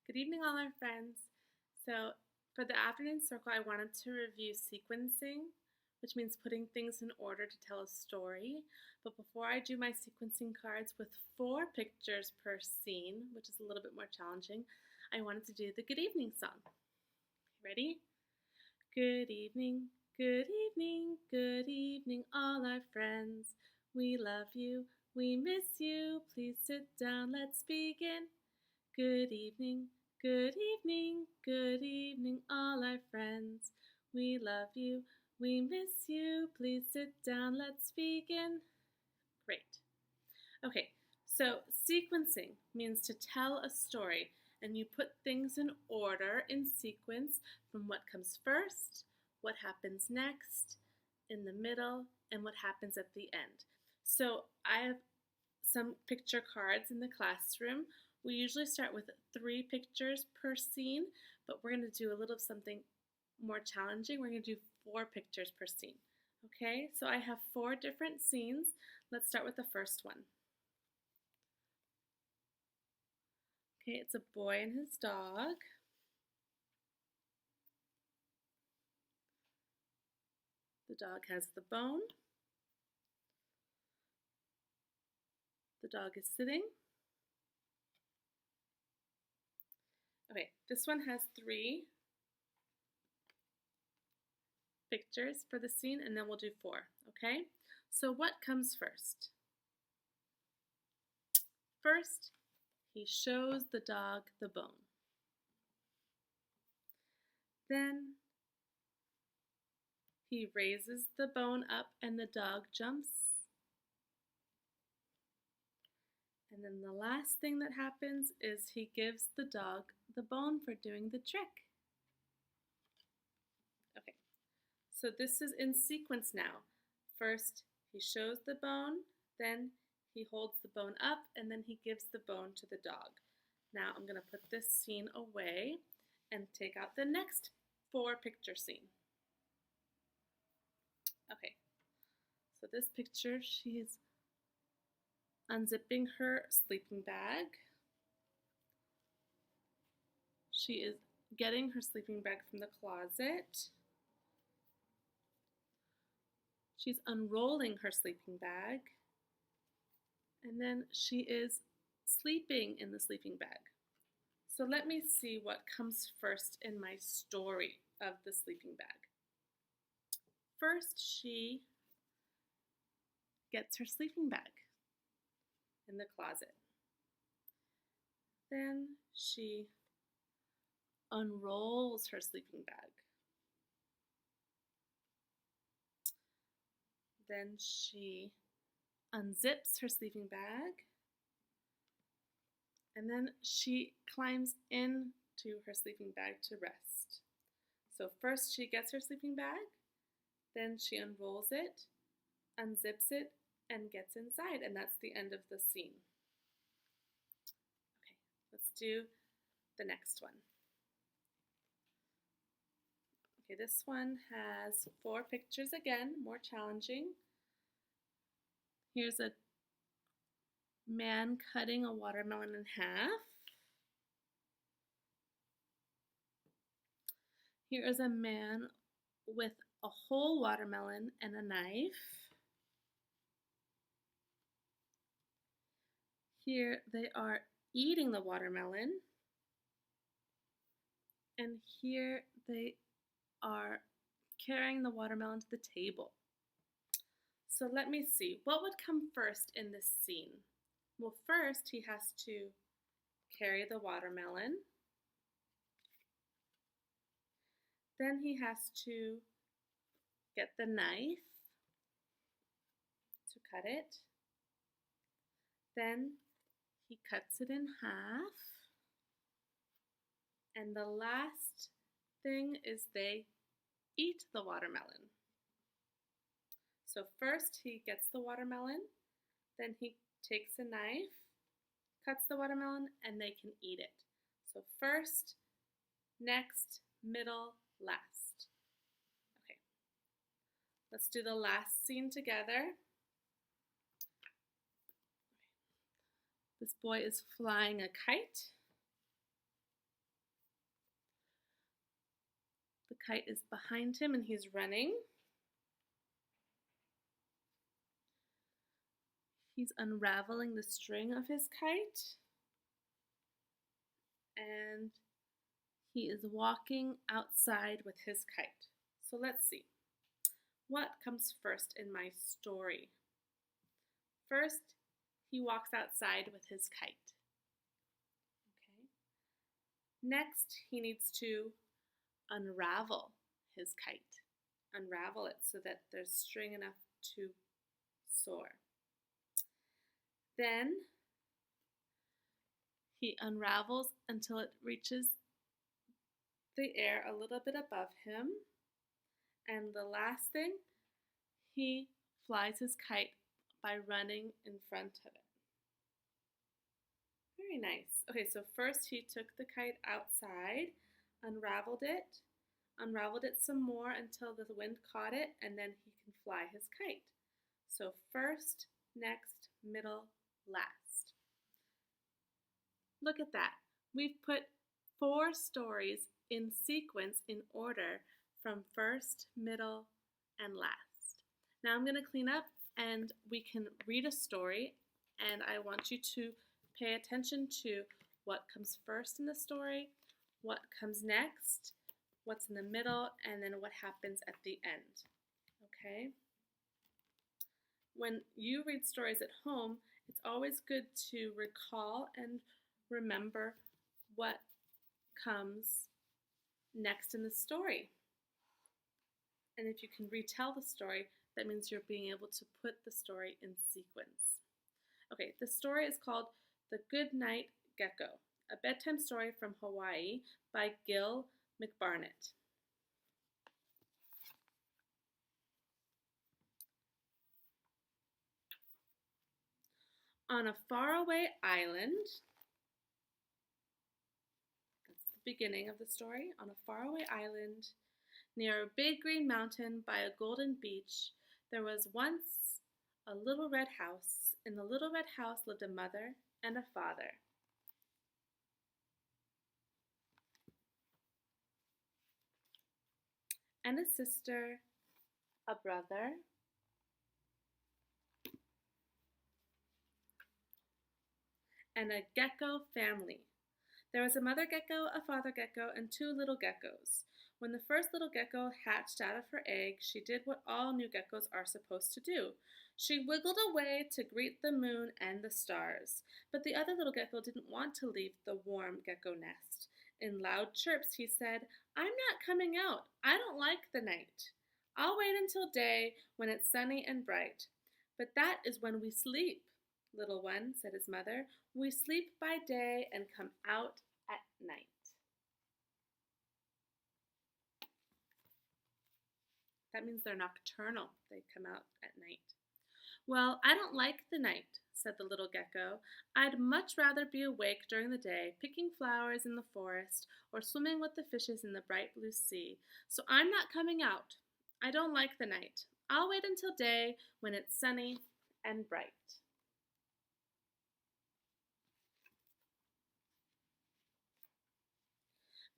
Good evening, all our friends. So, for the afternoon circle, I wanted to review sequencing, which means putting things in order to tell a story. But before I do my sequencing cards with 4 pictures per scene, which is a little bit more challenging, I wanted to do the good evening song. Ready? Good evening, good evening, all our friends. We love you, we miss you. Please sit down, let's begin. Good evening, good evening, all our friends. We love you, we miss you. Please sit down, let's begin. Great. Okay, so sequencing means to tell a story, and you put things in order in sequence from what comes first, what happens next, in the middle, and what happens at the end. So I have some picture cards in the classroom. We usually start with 3 pictures per scene, but we're going to do a little something more challenging. We're going to do 4 pictures per scene. Okay, so I have 4 different scenes. Let's start with the first one. Okay, it's a boy and his dog. The dog has the bone. The dog is sitting. Okay, this one has 3 pictures for the scene, and then we'll do 4, okay? So what comes first? First, he shows the dog the bone. Then he raises the bone up and the dog jumps. And then the last thing that happens is he gives the dog the bone for doing the trick. Okay, so this is in sequence now. First, he shows the bone, then he holds the bone up, and then he gives the bone to the dog. Now I'm going to put this scene away and take out the next 4 picture scene. Okay, so this picture, she's unzipping her sleeping bag. She is getting her sleeping bag from the closet. She's unrolling her sleeping bag. And then she is sleeping in the sleeping bag. So let me see what comes first in my story of the sleeping bag. First, she gets her sleeping bag in the closet. Then she unrolls her sleeping bag. Then she unzips her sleeping bag. And then she climbs into her sleeping bag to rest. So first she gets her sleeping bag, then she unrolls it, unzips it, and gets inside, and that's the end of the scene. Okay, let's do the next one. Okay, this one has 4 pictures again, more challenging. Here's a man cutting a watermelon in half. Here is a man with a whole watermelon and a knife. Here they are eating the watermelon. And here they are carrying the watermelon to the table. So let me see, what would come first in this scene? Well, first he has to carry the watermelon. Then he has to get the knife to cut it. Then he cuts it in half. And the last thing is they eat the watermelon. So first he gets the watermelon, then he takes a knife, cuts the watermelon, and they can eat it. So first, next, middle, last. Okay, let's do the last scene together. This boy is flying a kite. kite is behind him and he's running. He's unraveling the string of his kite. And he is walking outside with his kite. So let's see. What comes first in my story? First, he walks outside with his kite. Okay. Next, he needs to unravel his kite. Unravel it so that there's string enough to soar. Then he unravels until it reaches the air a little bit above him. And the last thing, he flies his kite by running in front of it. Very nice. Okay, so first he took the kite outside, unraveled it some more until the wind caught it, and then he can fly his kite. So first, next, middle, last. Look at that. We've put 4 stories in sequence in order from first, middle, and last. Now I'm going to clean up and we can read a story, and I want you to pay attention to what comes first in the story, what comes next, what's in the middle, and then what happens at the end. Okay? When you read stories at home, it's always good to recall and remember what comes next in the story. And if you can retell the story, that means you're being able to put the story in sequence. Okay, the story is called The Goodnight Gecko, a bedtime story from Hawaii by Gill McBarnet. On a faraway island, that's the beginning of the story, on a faraway island, near a big green mountain by a golden beach, there was once a little red house. In the little red house lived a mother and a father. And a sister, a brother, and a gecko family. There was a mother gecko, a father gecko, and 2 little geckos. When the first little gecko hatched out of her egg, she did what all new geckos are supposed to do. She wiggled away to greet the moon and the stars. But the other little gecko didn't want to leave the warm gecko nest. In loud chirps, he said, "I'm not coming out. I don't like the night. I'll wait until day when it's sunny and bright." "But that is when we sleep, little one," said his mother. "We sleep by day and come out at night." That means they're nocturnal. They come out at night. "Well, I don't like the night," said the little gecko. "I'd much rather be awake during the day, picking flowers in the forest or swimming with the fishes in the bright blue sea. So I'm not coming out. I don't like the night. I'll wait until day when it's sunny and bright."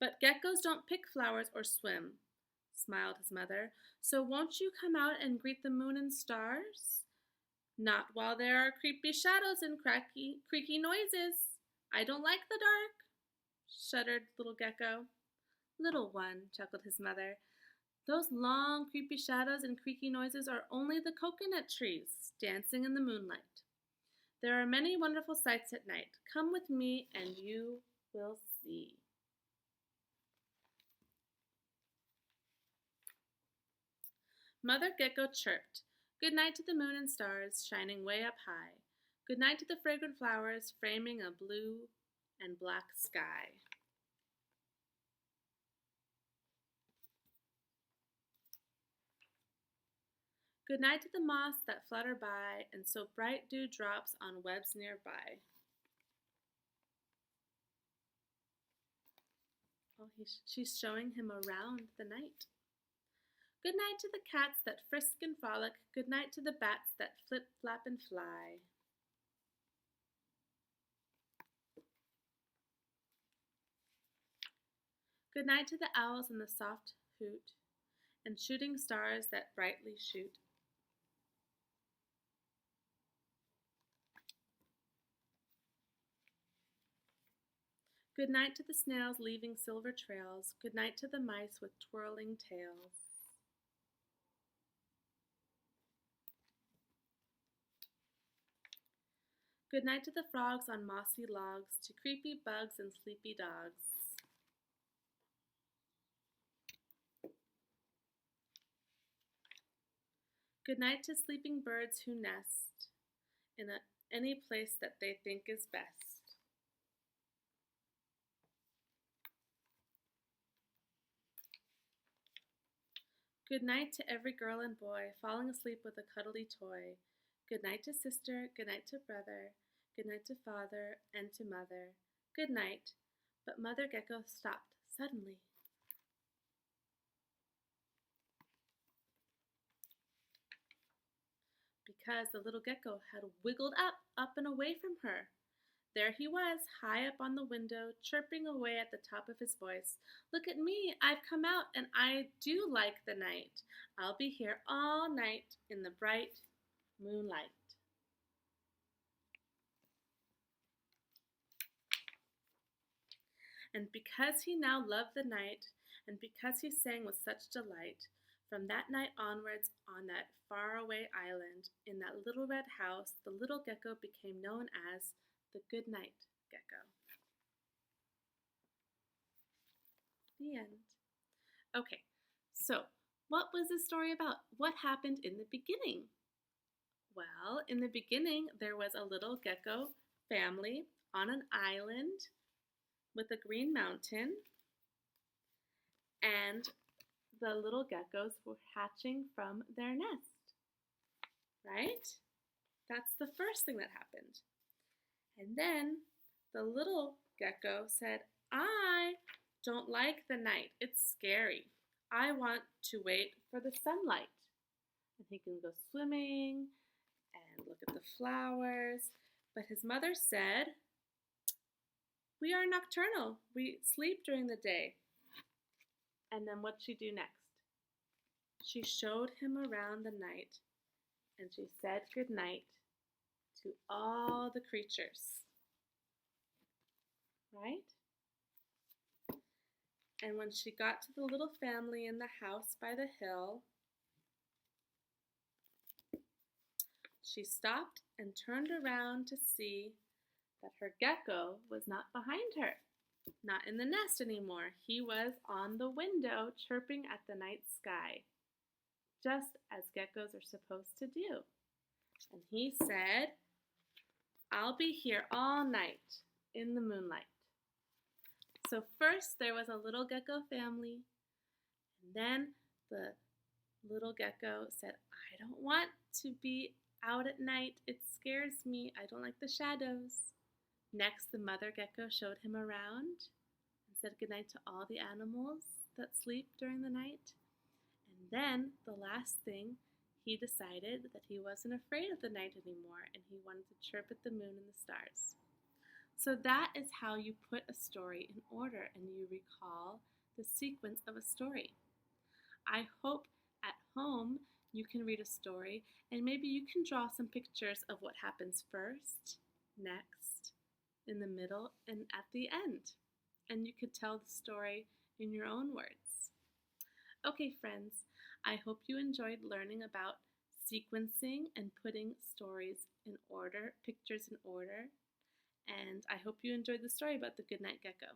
"But geckos don't pick flowers or swim," smiled his mother. "So won't you come out and greet the moon and stars?" "Not while there are creepy shadows and creaky noises. I don't like the dark," shuddered little gecko. "Little one," chuckled his mother, "those long creepy shadows and creaky noises are only the coconut trees dancing in the moonlight. There are many wonderful sights at night. Come with me and you will see." Mother Gecko chirped, "Good night to the moon and stars shining way up high. Good night to the fragrant flowers framing a blue and black sky." "Good night to the moths that flutter by and sow bright dew drops on webs nearby." Oh, she's showing him around the night. "Good night to the cats that frisk and frolic. Good night to the bats that flip, flap, and fly." "Good night to the owls and the soft hoot, and shooting stars that brightly shoot. Good night to the snails leaving silver trails. Good night to the mice with twirling tails. Good night to the frogs on mossy logs, to creepy bugs and sleepy dogs. Good night to sleeping birds who nest in any place that they think is best. Good night to every girl and boy falling asleep with a cuddly toy. Good night to sister, good night to brother, good night to father and to mother. Good night. But Mother Gecko stopped suddenly. Because the little gecko had wiggled up and away from her. There he was, high up on the window, chirping away at the top of his voice. Look at me, I've come out, and I do like the night. I'll be here all night in the bright moonlight. And because he now loved the night, and because he sang with such delight, from that night onwards, on that faraway island, in that little red house, the little gecko became known as the Goodnight Gecko. The end. Okay, so what was the story about? What happened in the beginning? Well, in the beginning, there was a little gecko family on an island with a green mountain, and the little geckos were hatching from their nest, right? That's the first thing that happened. And then the little gecko said, I don't like the night. It's scary. I want to wait for the sunlight. And he can go swimming and look at the flowers. But his mother said, we are nocturnal. We sleep during the day. And then what'd she do next? She showed him around the night, and she said good night to all the creatures. Right? And when she got to the little family in the house by the hill, she stopped and turned around to see that her gecko was not behind her, not in the nest anymore. He was on the window chirping at the night sky, just as geckos are supposed to do. And he said, I'll be here all night in the moonlight. So first there was a little gecko family, and then the little gecko said, I don't want to be out at night. It scares me. I don't like the shadows. Next, the mother gecko showed him around and said goodnight to all the animals that sleep during the night. And then, the last thing, he decided that he wasn't afraid of the night anymore, and he wanted to chirp at the moon and the stars. So that is how you put a story in order and you recall the sequence of a story. I hope at home you can read a story and maybe you can draw some pictures of what happens first, next, in the middle, and at the end. And you could tell the story in your own words. Okay, friends, I hope you enjoyed learning about sequencing and putting stories in order, pictures in order. And I hope you enjoyed the story about the Goodnight Gecko.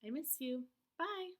I miss you. Bye.